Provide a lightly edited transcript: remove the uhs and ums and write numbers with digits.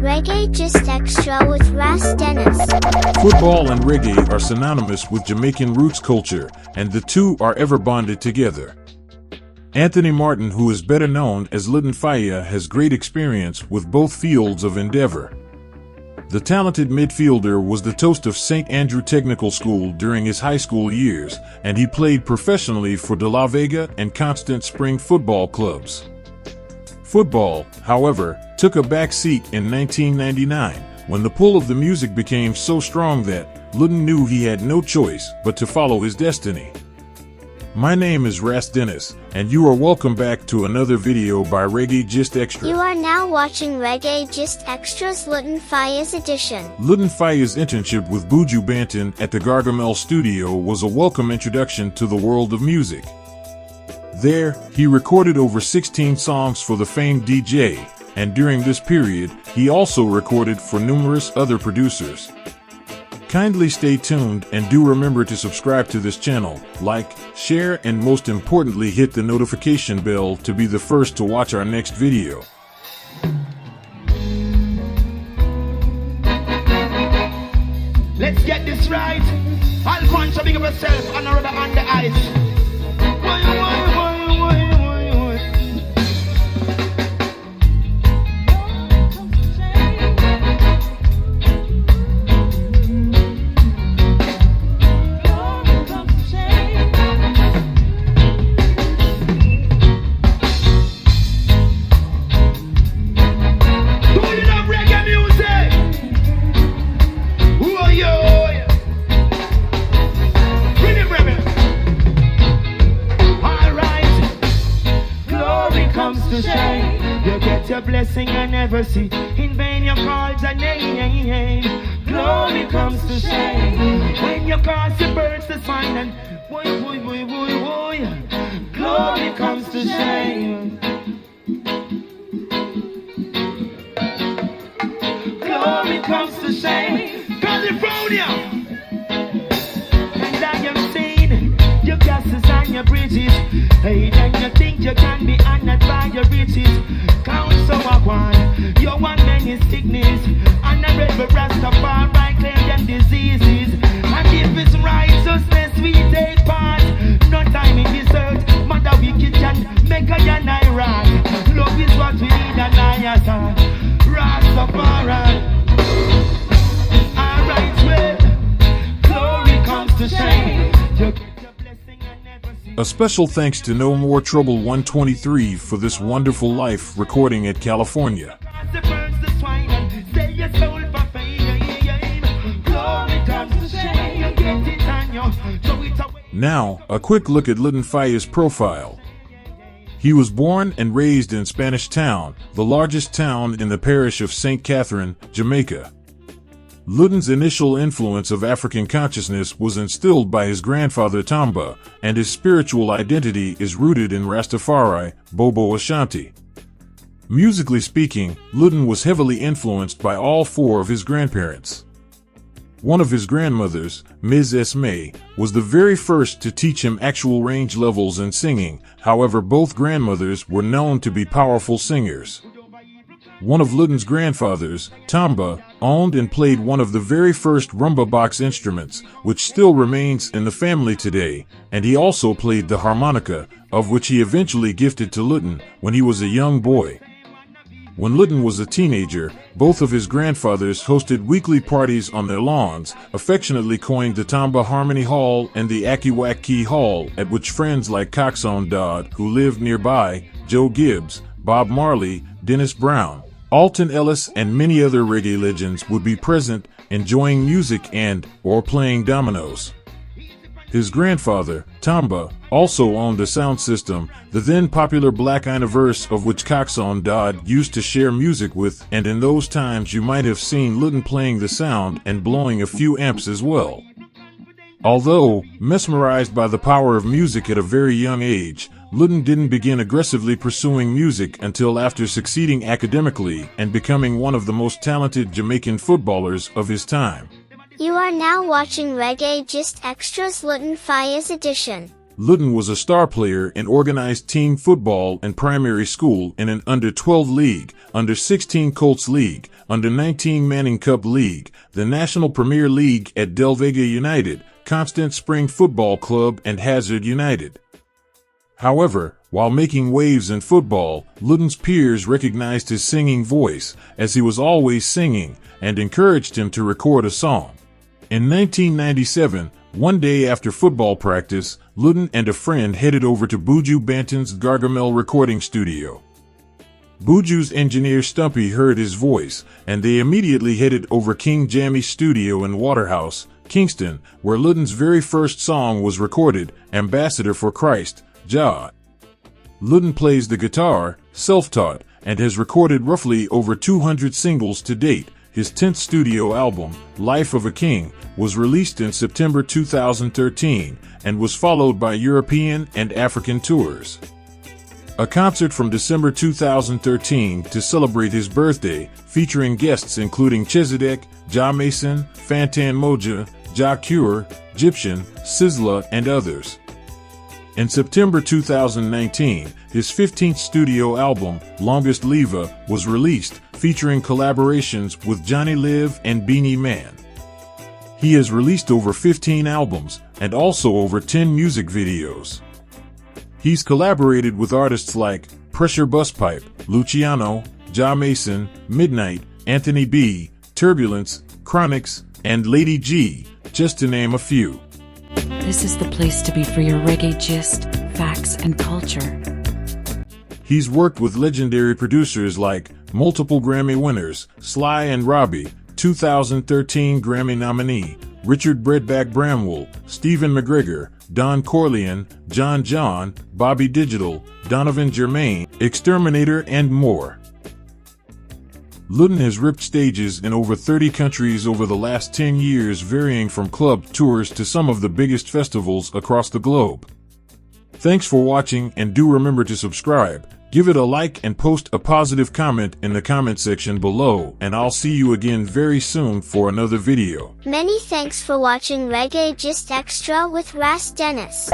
Reggae Just Extra with Ras Dennis. Football and reggae are synonymous with Jamaican roots culture, and the two are ever bonded together. Anthony Martin, who is better known as Lutan Fyah, has great experience with both fields of endeavor. The talented midfielder was the toast of St. Andrew Technical School during his high school years, and he played professionally for De La Vega and Constant Spring football clubs. Football, however, took a back seat in 1999 when the pull of the music became so strong that Lutan knew he had no choice but to follow his destiny. My name is Ras Dennis, and you are welcome back to another video by Reggae Just Extra. You are now watching Reggae Just Extra's Lutan Fyah's edition. Lutan Fyah's internship with Buju Banton at the Gargamel studio was a welcome introduction to the world of music. There, he recorded over 16 songs for the famed DJ, and during this period, he also recorded for numerous other producers. Kindly stay tuned and do remember to subscribe to this channel, like, share, and most importantly hit the notification bell to be the first to watch our next video. Let's get this right. I'll go and show big up yourself on the rubber on the ice. You get your blessing I never see. In vain you call the name. Glory comes to shame. When you cause the birds to swine and boy. Glory comes to shame. Glory comes to shame. California. And I am saying your castles and your bridges. Hey, then you think you can be honored by your riches. Count so a one, you want many sickness. And a rebel Rastafari claim them diseases. And if it's righteousness we take part, no time in this earth, mother wicked can make a yan I rock. Love is what we need and I ask Rastafari. Alright, well, glory comes to shame. A special thanks to No More Trouble 123 for this wonderful life recording at California. Now, a quick look at Lutan Fyah's profile. He was born and raised in Spanish Town, the largest town in the parish of St. Catherine, Jamaica. Lutan's initial influence of African consciousness was instilled by his grandfather Tamba, and his spiritual identity is rooted in Rastafari, Bobo Ashanti. Musically speaking, Lutan was heavily influenced by all four of his grandparents. One of his grandmothers, Ms. Esme, was the very first to teach him actual range levels in singing. However, both grandmothers were known to be powerful singers. One of Lutan's grandfathers, Tamba, owned and played one of the very first rumba box instruments, which still remains in the family today, and he also played the harmonica, of which he eventually gifted to Lutan when he was a young boy. When Lutan was a teenager, both of his grandfathers hosted weekly parties on their lawns, affectionately coined the Tamba Harmony Hall and the Akiwaki Hall, at which friends like Coxon Dodd, who lived nearby, Joe Gibbs, Bob Marley, Dennis Brown, Alton Ellis, and many other reggae legends would be present, enjoying music and/or playing dominoes. His grandfather, Tamba, also owned a sound system, the then popular Black Universe, of which Coxon Dodd used to share music with, and in those times you might have seen Lutan playing the sound and blowing a few amps as well. Although mesmerized by the power of music at a very young age, Lutan didn't begin aggressively pursuing music until after succeeding academically and becoming one of the most talented Jamaican footballers of his time. You are now watching Reggae Just Extra's Lutan Fyah's edition. Lutan was a star player in organized team football and primary school in an under-12 league, under-16 Colts League, under-19 Manning Cup League, the National Premier League at Del Vega United, Constant Spring Football Club and Hazard United. However, while making waves in football, Lutan's peers recognized his singing voice, as he was always singing, and encouraged him to record a song. In 1997, one day after football practice, Lutan and a friend headed over to Buju Banton's Gargamel recording studio. Buju's engineer Stumpy heard his voice, and they immediately headed over King Jammy's studio in Waterhouse, Kingston, where Lutan's very first song was recorded, Ambassador for Christ, Jah. Lutan plays the guitar, self-taught, and has recorded roughly over 200 singles to date. His 10th studio album, Life of a King, was released in September 2013 and was followed by European and African tours. A concert from December 2013 to celebrate his birthday, featuring guests including Chezidek, Jah Mason, Fantan Moja, Jah Cure, Egyptian, Sizzla, and others. In September 2019, his 15th studio album, Longest Leva, was released, featuring collaborations with Johnny Live and Beanie Man. He has released over 15 albums, and also over 10 music videos. He's collaborated with artists like Pressure Busspipe, Luciano, Jah Mason, Midnight, Anthony B, Turbulence, Chronix, and Lady G, just to name a few. This is the place to be for your reggae gist, facts, and culture. He's worked with legendary producers like multiple Grammy winners, Sly and Robbie, 2013 Grammy nominee, Richard Breadback Bramwell, Stephen McGregor, Don Corleone, John, Bobby Digital, Donovan Germain, Exterminator, and more. Lutan has ripped stages in over 30 countries over the last 10 years, varying from club tours to some of the biggest festivals across the globe. Thanks for watching, and do remember to subscribe, give it a like, and post a positive comment in the comment section below, and I'll see you again very soon for another video. Many thanks for watching Reggae Gist Extra with Ras Dennis.